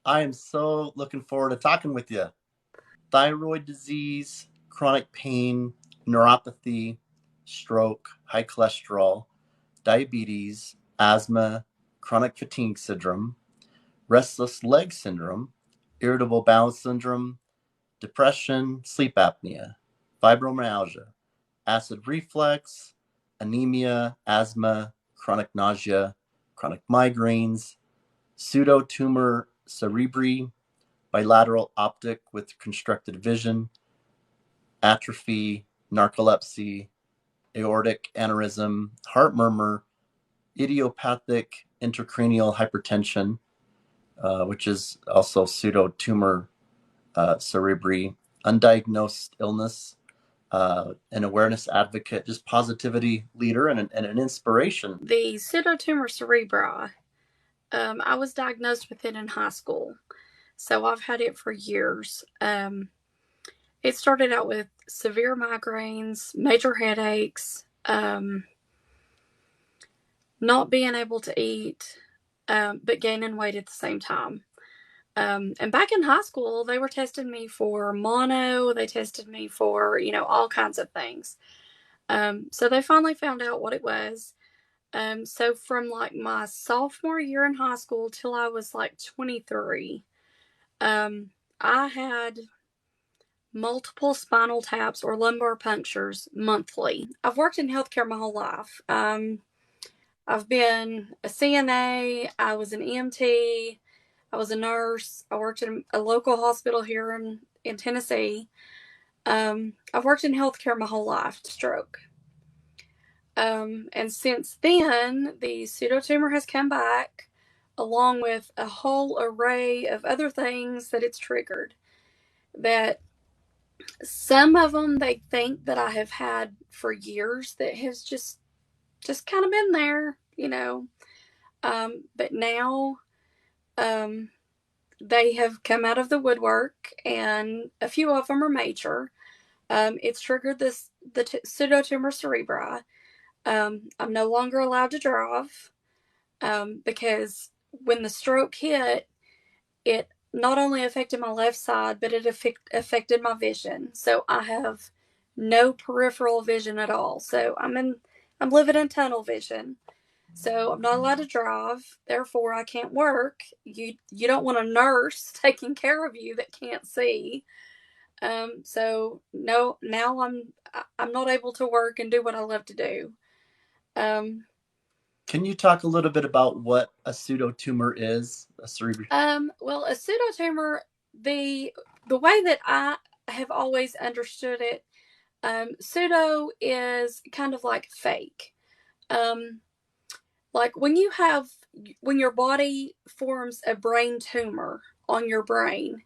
I am so looking forward to talking with you. Thyroid disease, chronic pain, neuropathy, stroke, high cholesterol, diabetes, asthma, chronic fatigue syndrome, restless leg syndrome, irritable bowel syndrome, depression, sleep apnea, fibromyalgia, acid reflux, anemia, asthma, chronic nausea, chronic migraines, pseudo tumor cerebri, bilateral optic with constructed vision, atrophy, narcolepsy, aortic aneurysm, heart murmur, idiopathic intracranial hypertension, which is also pseudo tumor cerebri, undiagnosed illness, an awareness advocate, just positivity leader, and an inspiration. The pseudotumor cerebri, I was diagnosed with it in high school, so I've had it for years. It started out with severe migraines, major headaches, not being able to eat, but gaining weight at the same time. And back in high school, they were testing me for mono. They tested me for, all kinds of things. So they finally found out what it was. So from like my sophomore year in high school till I was like 23, I had multiple spinal taps or lumbar punctures monthly. I've worked in healthcare my whole life. I've been a CNA, I was an EMT, I was a nurse, I worked in a local hospital here in Tennessee. I've worked in healthcare my whole life, stroke. And since then, the pseudotumor has come back, along with a whole array of other things that it's triggered. That some of them they think that I have had for years that has just kind of been there. But now they have come out of the woodwork, and a few of them are major. It's triggered the pseudotumor cerebri. I'm no longer allowed to drive because when the stroke hit, it not only affected my left side, but it affected my vision. So I have no peripheral vision at all. So I'm living in tunnel vision. So I'm not allowed to drive. Therefore, I can't work. You don't want a nurse taking care of you that can't see. So no, now I'm not able to work and do what I love to do. Can you talk a little bit about what a pseudotumor is? A cerebri? Well, a pseudotumor, the way that I have always understood it, pseudo is kind of like fake. Like when your body forms a brain tumor on your brain,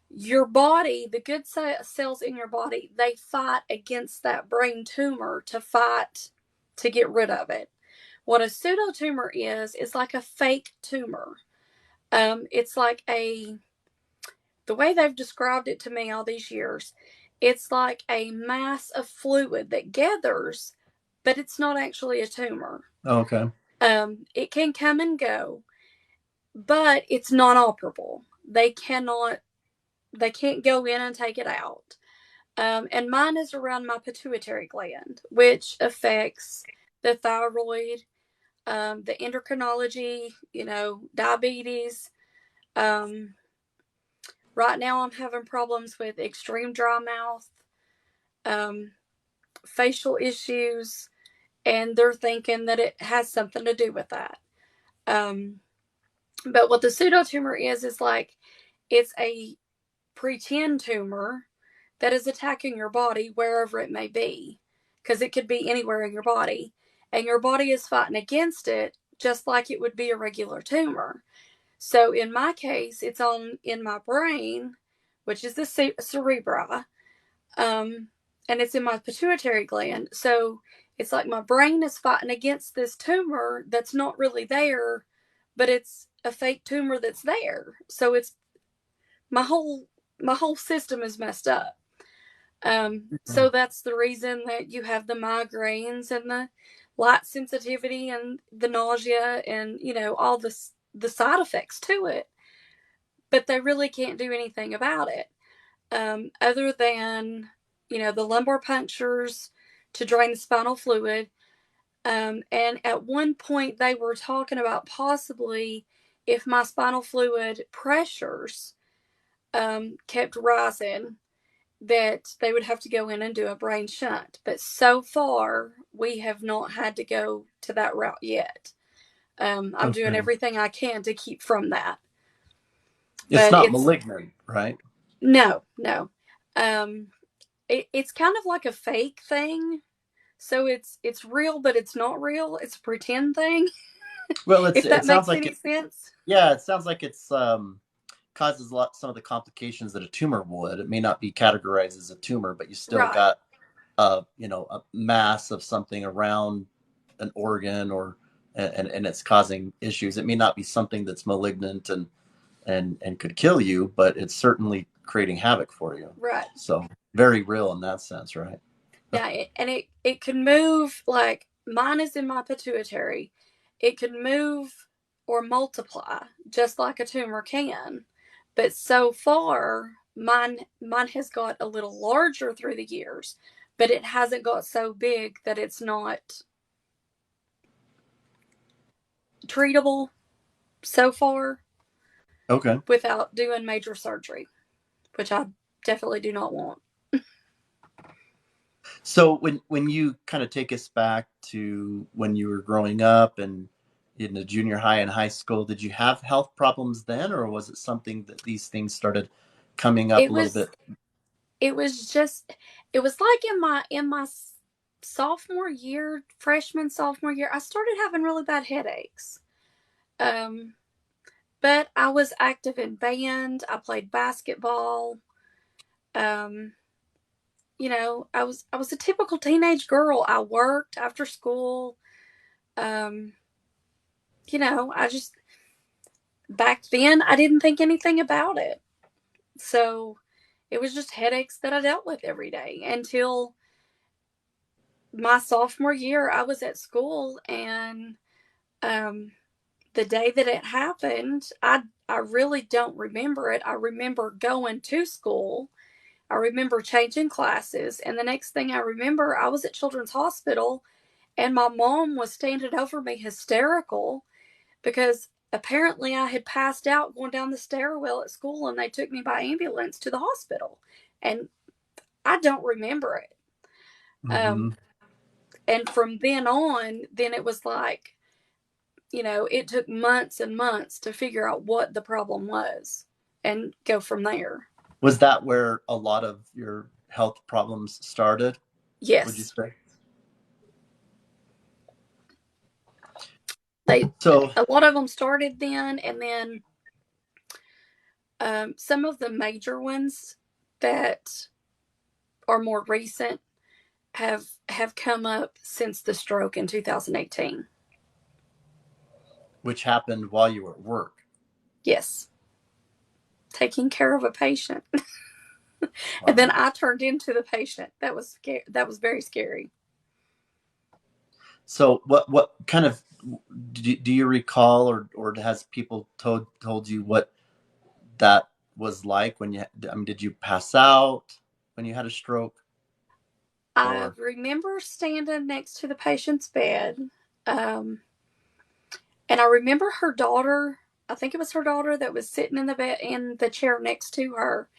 your body, the good cells in your body, they fight against that brain tumor to get rid of it. What a pseudotumor is like a fake tumor. It's like the way they've described it to me all these years, it's like a mass of fluid that gathers, but it's not actually a tumor. Oh, okay. It can come and go, but it's non-operable. They can't go in and take it out. And mine is around my pituitary gland, which affects the thyroid, the endocrinology, diabetes. Right now, I'm having problems with extreme dry mouth, facial issues, and they're thinking that it has something to do with that. But what the pseudotumor is like it's a pretend tumor that is attacking your body wherever it may be, because it could be anywhere in your body, and your body is fighting against it just like it would be a regular tumor. So in my case, it's in my brain, which is the cerebri, and it's in my pituitary gland. So it's like my brain is fighting against this tumor that's not really there, but it's a fake tumor that's there. So it's my whole system is messed up. So that's the reason that you have the migraines and the light sensitivity and the nausea and all the side effects to it. but they really can't do anything about it, other than, the lumbar punctures to drain the spinal fluid. And at one point, they were talking about possibly, if my spinal fluid pressures kept rising, that they would have to go in and do a brain shunt. But so far, we have not had to go to that route yet. I'm doing Okay. everything I can to keep from that. It's But not it's malignant, right? no, no. Um, it's kind of like a fake thing. So it's real, but it's not real. It's a pretend thing, Well, if it that sounds makes like any it. sense. Yeah, it sounds like it's causes some of the complications that a tumor would. It may not be categorized as a tumor, but you still Right, got a mass of something around an organ, or and it's causing issues. It may not be something that's malignant and could kill you, but it's certainly creating havoc for you. right. So very real in that sense, right? Yeah, and it can move, like mine is in my pituitary. It can move or multiply just like a tumor can. But so far, mine has got a little larger through the years, but it hasn't got so big that it's not treatable so far Okay. without doing major surgery, which I definitely do not want. So when you kind of take us back to when you were growing up and in the junior high and high school, did you have health problems then, or was it something that these things started coming up It a little was bit? it was just it was like in my sophomore year, freshman sophomore year, I started having really bad headaches. Um, but I was active in band. I played basketball. Um, I was a typical teenage girl. I worked after school. Um, I just back then I didn't think anything about it. So it was just headaches that I dealt with every day until my sophomore year. I was at school, and um, the day that it happened, I really don't remember it. I remember going to school. I remember changing classes, and the next thing I remember, I was at Children's Hospital, and my mom was standing over me hysterical because apparently I had passed out going down the stairwell at school, and they took me by ambulance to the hospital, and I don't remember it. Mm-hmm. Um, and from then on, then it was like, it took months and months to figure out what the problem was and go from there. Was that where a lot of your health problems started, would you Yes, say? they So, a lot of them started then, and then some of the major ones that are more recent have come up since the stroke in 2018. which happened while you were at work? Yes, taking care of a patient, and then Wow. I turned into the patient. That was very scary. So what kind of do you recall, or has people told you what that was like when I mean, did you pass out when you had a stroke, I or remember standing next to the patient's bed, um, and I remember her daughter. I think it was her daughter that was sitting in the bed in the chair next to her,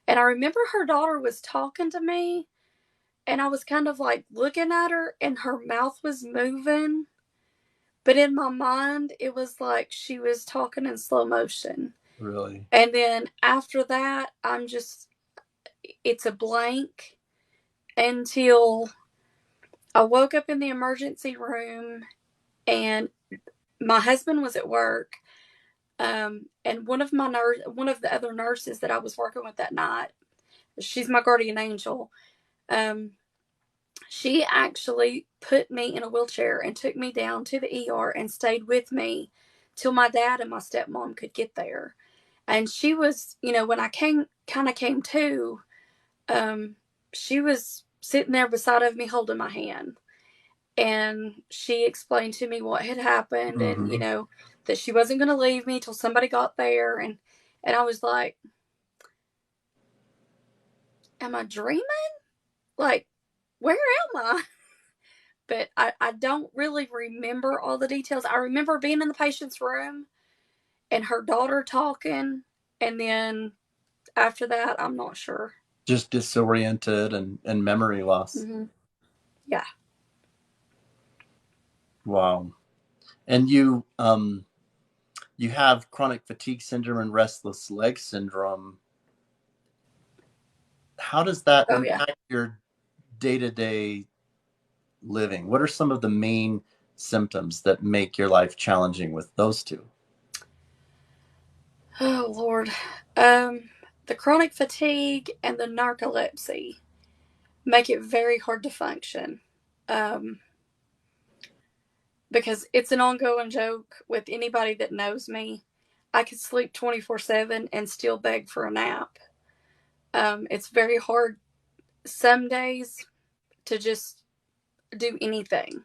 and I remember her daughter was talking to me, and I was kind of like looking at her, and her mouth was moving, but in my mind, it was like she was talking in slow motion. really? And then after that, it's a blank until I woke up in the emergency room, and my husband was at work. And one of the other nurses that I was working with that night, she's my guardian angel. Um, she actually put me in a wheelchair and took me down to the ER and stayed with me till my dad and my stepmom could get there. And she was, when I came to, um, she was sitting there beside of me holding my hand. And she explained to me what had happened, and, Mm-hmm. that she wasn't going to leave me till somebody got there. And And I was like, am I dreaming? Like, where am I? But I don't really remember all the details. I remember being in the patient's room and her daughter talking. And then after that, I'm not sure. Just disoriented and memory loss. Mm-hmm. Yeah. Wow. And you have chronic fatigue syndrome and restless leg syndrome. How does that Oh, yeah. impact your day-to-day living? What are some of the main symptoms that make your life challenging with those two? Oh, Lord. Um, the chronic fatigue and the narcolepsy make it very hard to function. Um, because it's an ongoing joke with anybody that knows me. I could sleep 24/7 and still beg for a nap. It's very hard some days to just do anything.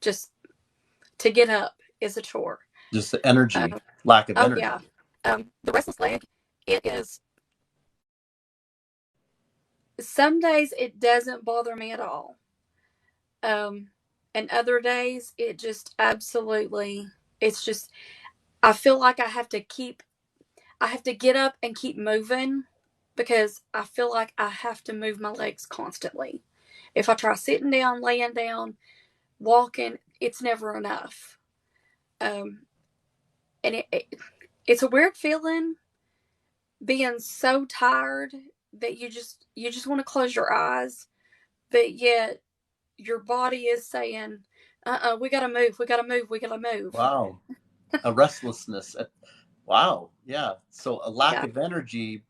Just to get up is a chore. Just the energy, Um, lack of oh, energy. yeah. The restless leg, it is. Some days it doesn't bother me at all. Um, and other days it just absolutely, it's just, I feel like I have to get up and keep moving because I feel like I have to move my legs constantly. If I try sitting down, laying down, walking, it's never enough. Um, and it's a weird feeling being so tired that you just want to close your eyes, but yet your body is saying, we gotta move, we gotta move, we gotta move. Wow. A restlessness. Wow. Yeah. So a lack Yeah. of energy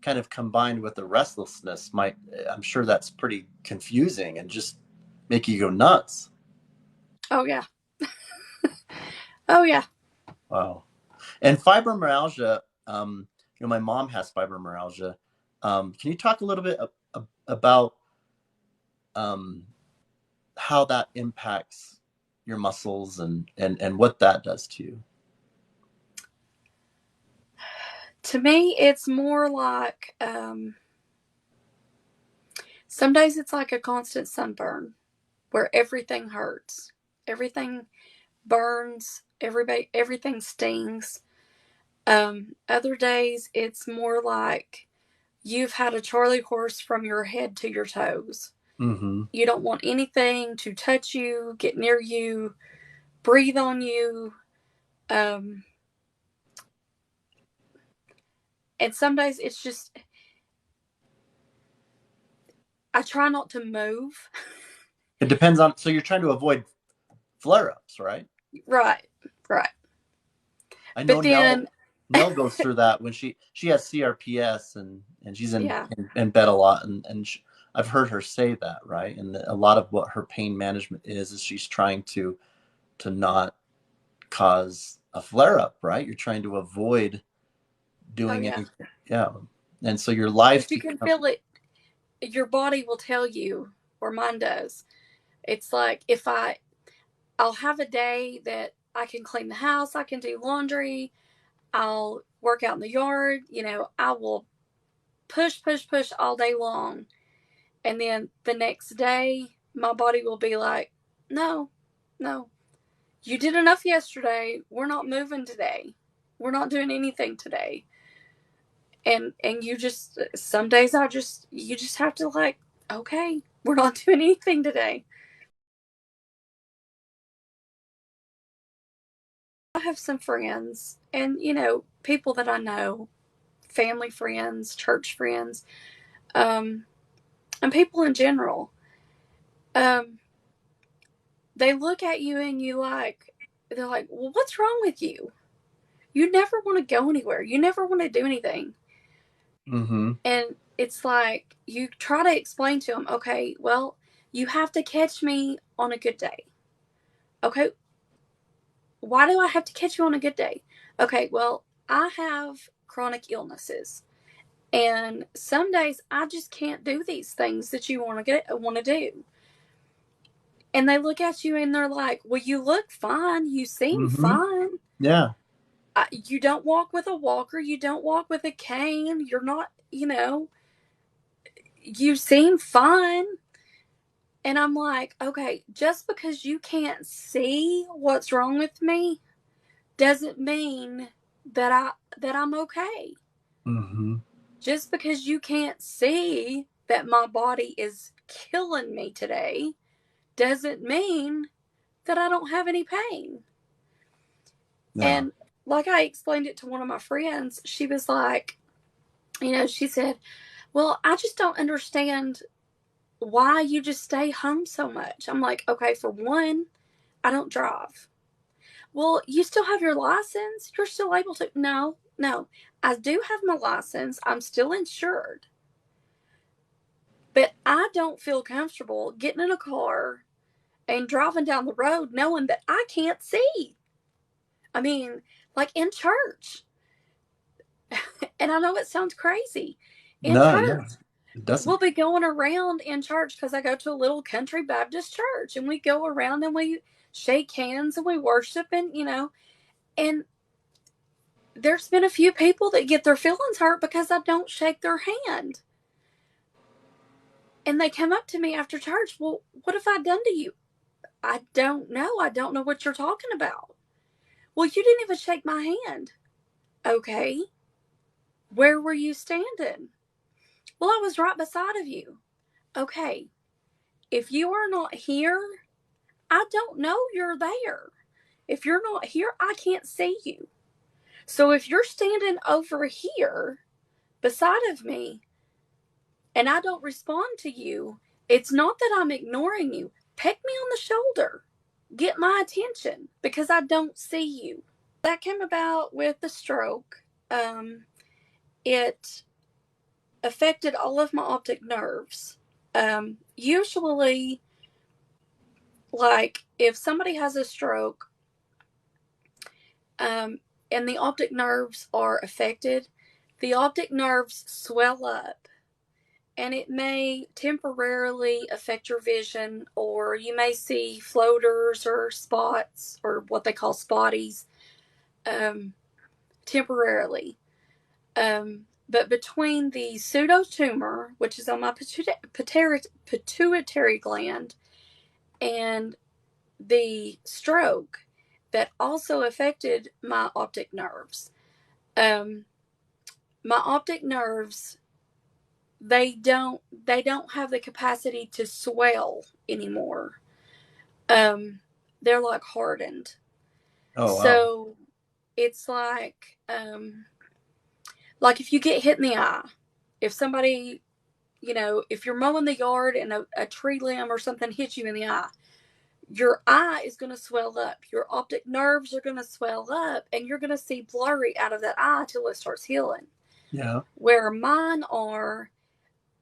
kind of combined with the restlessness might, I'm sure that's pretty confusing and just make you go nuts. Oh, yeah. Oh, yeah. Wow. And fibromyalgia, my mom has fibromyalgia. Can you talk a little bit about um, how that impacts your muscles and what that does to you? To me, it's more like some days it's like a constant sunburn where everything hurts, everything burns, everything stings. Other days it's more like you've had a Charlie horse from your head to your toes. Mm-hmm. You don't want anything to touch you, get near you, breathe on you. Um, and some days it's just, I try not to move. It depends on, so you're trying to avoid flare-ups, right? Right, right. I know But then, Nell goes through that when she has CRPS and she's yeah, in bed a lot I've heard her say that, right? And a lot of what her pain management is she's trying to not cause a flare up, right? You're trying to avoid oh doing yeah. anything. Yeah. And so your life But you can feel it. Your body will tell you, or mine does. It's like I'll have a day that I can clean the house, I can do laundry, I'll work out in the yard, I will push, push, push all day long. And then the next day, my body will be like, no, no, you did enough yesterday. We're not moving today. We're not doing anything today. And you just, some days you just have to, like, okay, we're not doing anything today. I have some friends and, people that I know, family friends, church friends, um, and people in general. Um, they look at you and they're like, well, what's wrong with you? You never want to go anywhere. You never want to do anything. Mm-hmm. And it's like, you try to explain to them, okay, well, you have to catch me on a good day. Okay, why do I have to catch you on a good day? Okay, well, I have chronic illnesses. And some days I just can't do these things that you want to do. And they look at you and they're like, "Well, you look fine. You seem Mm-hmm. fine." Yeah. You don't walk with a walker. You don't walk with a cane. You're not, you seem fine. And I'm like, okay, just because you can't see what's wrong with me doesn't mean that I'm okay. Mm-hmm. Just because you can't see that my body is killing me today doesn't mean that I don't have any pain. Yeah. And like I explained it to one of my friends, she was like, she said, well, I just don't understand why you just stay home so much. I'm like, okay, for one, I don't drive. Well, you still have your license. You're still able to. No, no. I do have my license. I'm still insured. But I don't feel comfortable getting in a car and driving down the road knowing that I can't see. I mean, like in church. And I know it sounds crazy. In No, yeah, church, it we'll doesn't. be going around in church because I go to a little country Baptist church and we go around and we shake hands and we worship and there's been a few people that get their feelings hurt because I don't shake their hand. And they come up to me after church, well, what have I done to you? I don't know. I don't know what you're talking about. Well, you didn't even shake my hand. Okay. Where were you standing? Well, I was right beside of you. Okay. If you are not here, I don't know you're there. If you're not here, I can't see you. So if you're standing over here beside of me and I don't respond to you, it's not that I'm ignoring you. Peck me on the shoulder. Get my attention because I don't see you. That came about with the stroke. It affected all of my optic nerves. Usually, like if somebody has a stroke, and the optic nerves are affected, the optic nerves swell up and it may temporarily affect your vision, or you may see floaters or spots or what they call spotties temporarily. But between the pseudo tumor, which is on my pituitary gland, and the stroke that also affected my optic nerves, um, my optic nerves they don't have the capacity to swell anymore. Um, they're like hardened. Oh, wow. So it's like if you get hit in the eye, if somebody, if you're mowing the yard and a tree limb or something hits you in the eye, your eye is going to swell up. Your optic nerves are going to swell up and you're going to see blurry out of that eye till it starts healing. Yeah. Where mine are,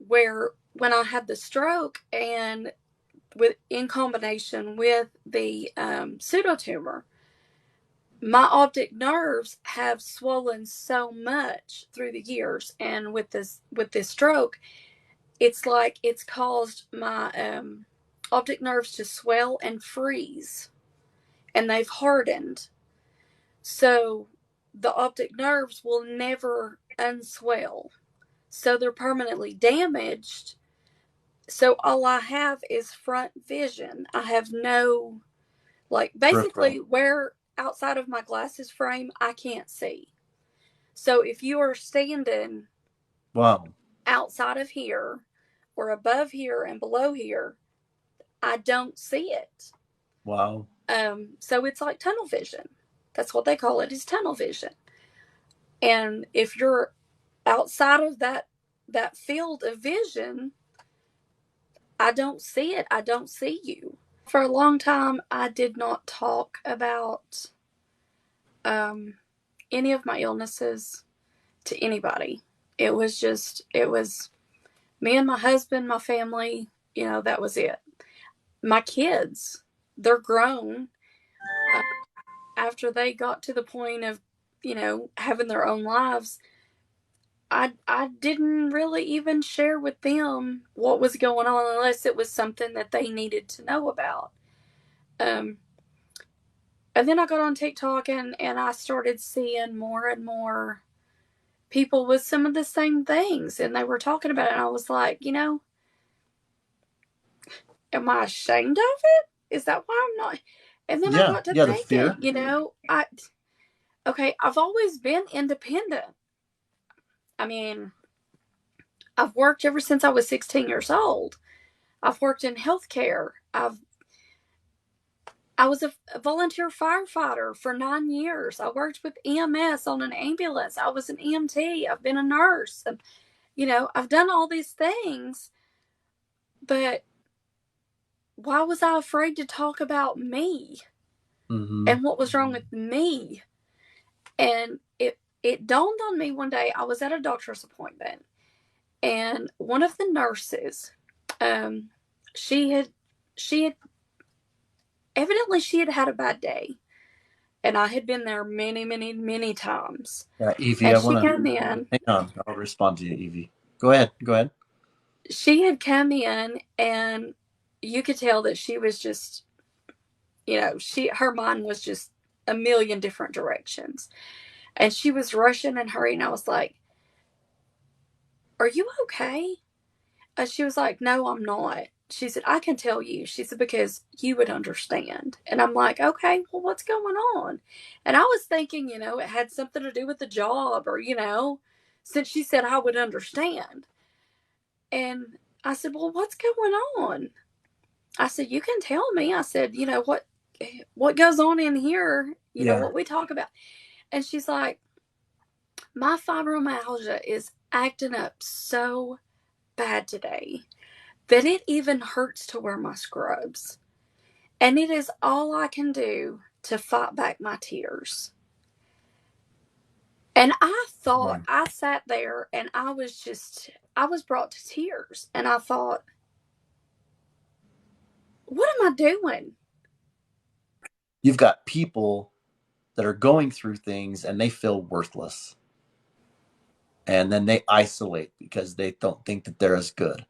where when I had the stroke and with in combination with the pseudo tumor, my optic nerves have swollen so much through the years, and with this stroke, it's like it's caused my optic nerves to swell and freeze, and they've hardened. So the optic nerves will never unswell. So they're permanently damaged. So all I have is front vision. I have no, like, basically, Peripheral. where outside of my glasses frame, I can't see. So if you are standing Wow. outside of here or above here and below here, I don't see it. Wow. So it's like tunnel vision. That's what they call it, is tunnel vision. And if you're outside of that field of vision, I don't see it. I don't see you. For a long time, I did not talk about um, any of my illnesses to anybody. It was me and my husband, my family, that was it. My kids, they're grown. Uh, After they got to the point of, having their own lives, I didn't really even share with them what was going on unless it was something that they needed to know about. Um, And then I got on TikTok and I started seeing more and more people with some of the same things, and they were talking about it. And I was like, am I ashamed of it? Is that why I'm not? And then I Yeah, got to yeah, the thinking, fear. I've always been independent. I mean, I've worked ever since I was 16 years old. I've worked in healthcare. I was a volunteer firefighter for 9 years. I worked with EMS on an ambulance. I was an EMT. I've been a nurse. And, I've done all these things, but why was I afraid to talk about me Mm-hmm. and what was wrong with me? And it dawned on me one day. I was at a doctor's appointment, and one of the nurses, um, she had she had evidently she had had a bad day, and I had been there many, many, many times. Yeah, Evie, And I she want to came in. hang on. I'll respond to you, Evie. Go ahead. Go ahead. She had come in, and you could tell that she was just, her mind was just a million different directions, and she was rushing and hurrying. I was like, "Are you okay?" And she was like, "No, I'm not." She said, "I can tell you." She said, "Because you would understand." And I'm like, "Okay, well, what's going on?" And I was thinking, it had something to do with the job, or, since she said I would understand. And I said, "Well, what's going on?" I said, "You can tell me." I said, what goes on in here, Yeah. what we talk about. And she's like, "My fibromyalgia is acting up so bad today that it even hurts to wear my scrubs. And it is all I can do to fight back my tears." And Yeah. I sat there and I was brought to tears. And I thought, what am I doing? You've got people that are going through things and they feel worthless. And then they isolate because they don't think that they're as good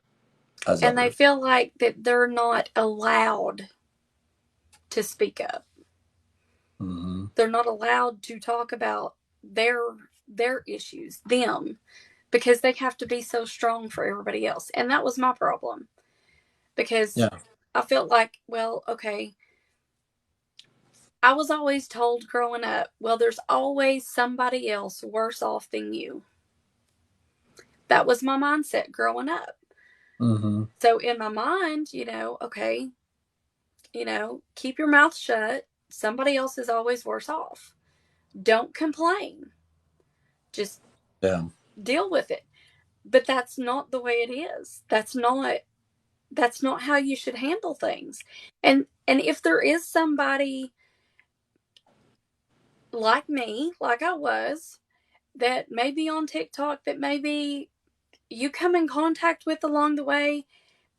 as And they others. feel like that they're not allowed to speak up. Mm-hmm. They're not allowed to talk about their their issues, them, because they have to be so strong for everybody else. And that was my problem, because Yeah. I felt like, well, okay, I was always told growing up, well, there's always somebody else worse off than you. That was my mindset growing up. Mm-hmm. So in my mind, okay, keep your mouth shut. Somebody else is always worse off. Don't complain. Just Yeah. deal with it. But that's not the way it is. That's not how you should handle things. And if there is somebody like me, like I was, that may be on TikTok, that maybe you come in contact with along the way,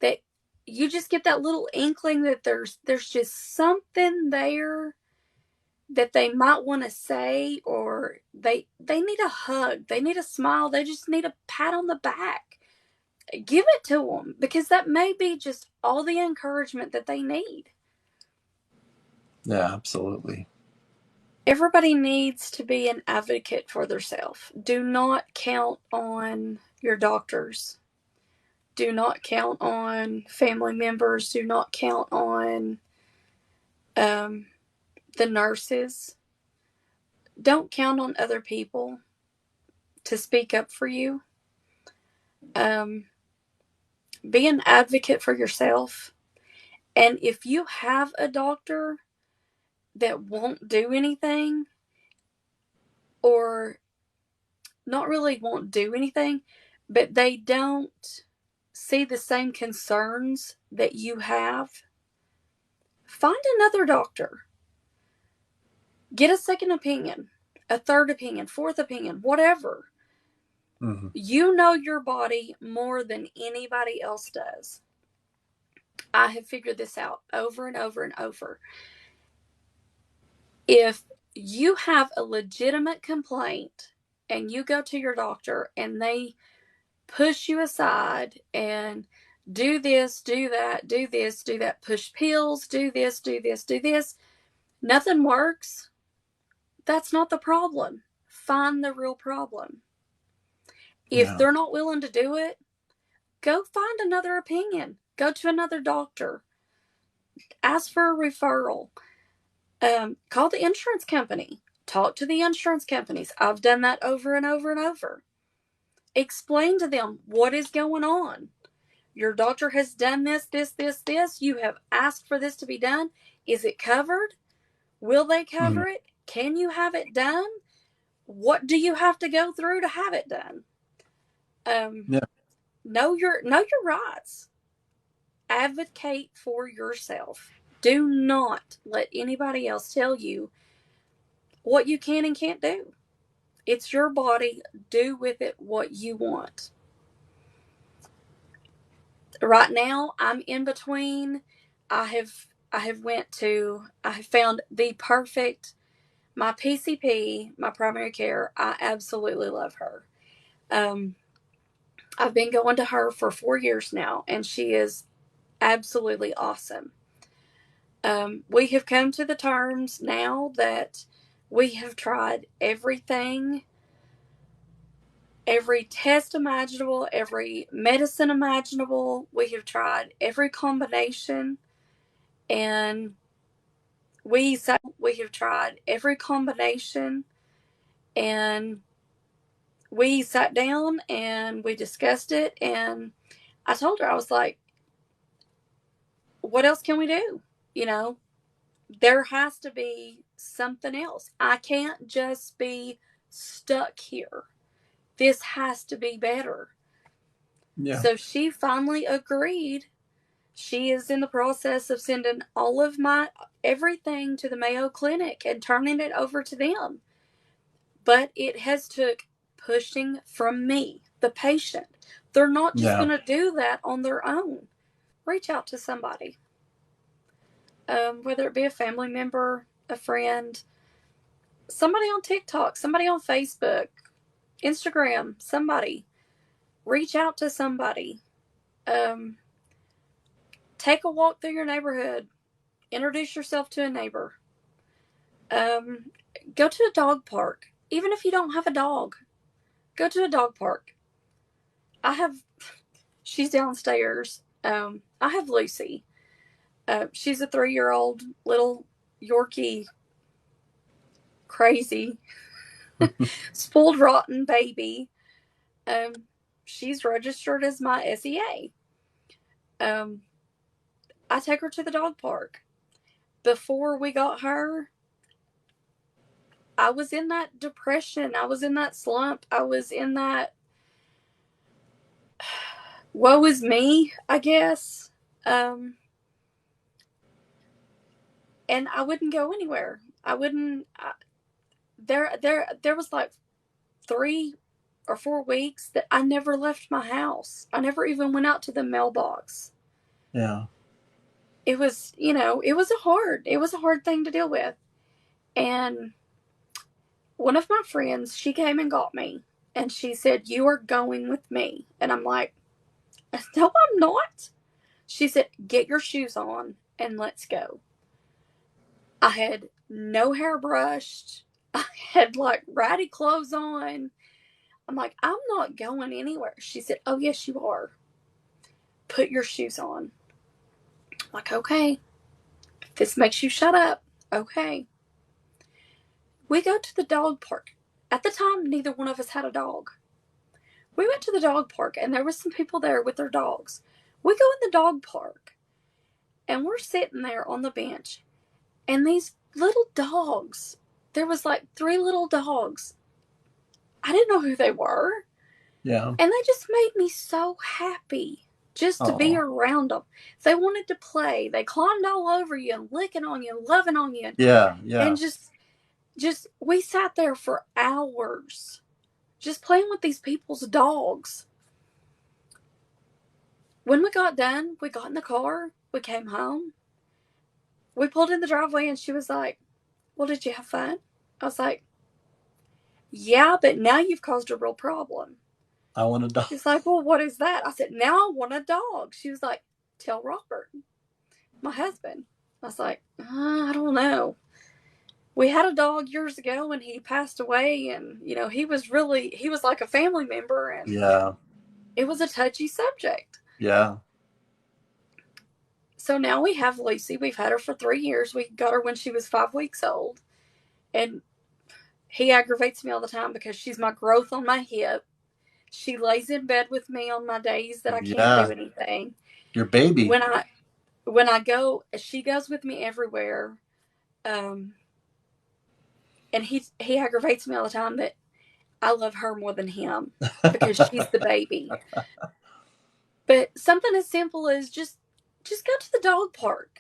that you just get that little inkling that there's just something there that they might want to say, or they need a hug, they need a smile, they just need a pat on the back. Give it to them, because that may be just all the encouragement that they need. Yeah, absolutely. Everybody needs to be an advocate for themselves. Do not count on your doctors. Do not count on family members. Do not count on um, the nurses. Don't count on other people to speak up for you. Um, be an advocate for yourself. And if you have a doctor that won't do anything, or not really won't do anything, but they don't see the same concerns that you have, find another doctor. Get a second opinion, a third opinion, fourth opinion, whatever. Mm-hmm. You know your body more than anybody else does. I have figured this out over and over and over. If you have a legitimate complaint and you go to your doctor and they push you aside and do this, do that, do this, do that, push pills, do this, do this, do this, Nothing works. That's not the problem. Find the real problem. If Yeah. they're not willing to do it, go find another opinion. Go to another doctor. Ask for a referral. Call the insurance company. Talk to the insurance companies. I've done that over and over and over. Explain to them what is going on. Your doctor has done this, this, this, this. You have asked for this to be done. Is it covered? Will they Mhm. cover it? Can you have it done? What do you have to go through to have it done? Um, Yeah. know your rights. Advocate for yourself. Do not let anybody else tell you what you can and can't do. It's your body. Do with it what you want. Right now, I'm in between. I have I have found the perfect my PCP, my primary care. I absolutely love her. Um, I've been going to her for 4 years now, and she is absolutely awesome. We have come to the terms now that we have tried everything, every test imaginable, every medicine imaginable. We have tried every combination, and we have tried every combination, and we sat down and we discussed it. And I told her, I was like, what else can we do? You know, there has to be something else. I can't just be stuck here. This has to be better. Yeah. So she finally agreed. She is in the process of sending all of my everything to the Mayo Clinic and turning it over to them. But it has took pushing from me, the patient. They're not just Yeah. going to do that on their own. Reach out to somebody, whether it be a family member, a friend, somebody on TikTok, somebody on Facebook, Instagram, somebody. Reach out to somebody. Um, take a walk through your neighborhood. Introduce yourself to a neighbor. Um, go to a dog park. Even if you don't have a dog, go to a dog park. I have, she's downstairs. I have Lucy. She's a 3-year-old little Yorkie, crazy, spoiled rotten baby. Um, she's registered as my SEA. Um, I take her to the dog park. Before we got her, I was in that depression. I was in that slump. I was in that woe is me, I guess. Um, and I wouldn't go anywhere. I wouldn't. There was like 3 or 4 weeks that I never left my house. I never even went out to the mailbox. Yeah. It was, it was a hard thing to deal with. And one of my friends, she came and got me, and she said, "You are going with me." And I'm like, "No, I'm not." She said, "Get your shoes on and let's go." I had no hair brushed. I had like ratty clothes on. I'm like, "I'm not going anywhere." She said, "Oh, yes, you are. Put your shoes on." I'm like, "Okay, if this makes you shut up, okay." We go to the dog park. At the time, neither one of us had a dog. We went to the dog park, and there was some people there with their dogs. We go in the dog park, and we're sitting there on the bench, and these little dogs, there was like 3 little dogs. I didn't know who they were, Yeah. and they just made me so happy just to be Oh. around them. They wanted to play. They climbed all over you and licking on you and loving on you, Yeah. and Yeah. just we sat there for hours just playing with these people's dogs. When we got done, we got in the car, we came home, we pulled in the driveway, and she was like, "Well, did you have fun?" I was like, "Yeah, but now you've caused a real problem." I want a dog. She's like, "Well, what is that?" I said, "Now I want a dog." She was like, "Tell Robert, my husband." I was like, I don't know. We had a dog years ago and he passed away, and he was like a family member, and Yeah. it was a touchy subject. Yeah. So now we have Lucy. We've had her for 3 years. We got her when she was 5 weeks old. And he aggravates me all the time because she's my growth on my hip. She lays in bed with me on my days that I can't do Yeah. anything. Your baby. When I go, she goes with me everywhere. Um, and he aggravates me all the time that I love her more than him because she's the baby. But something as simple as just go to the dog park.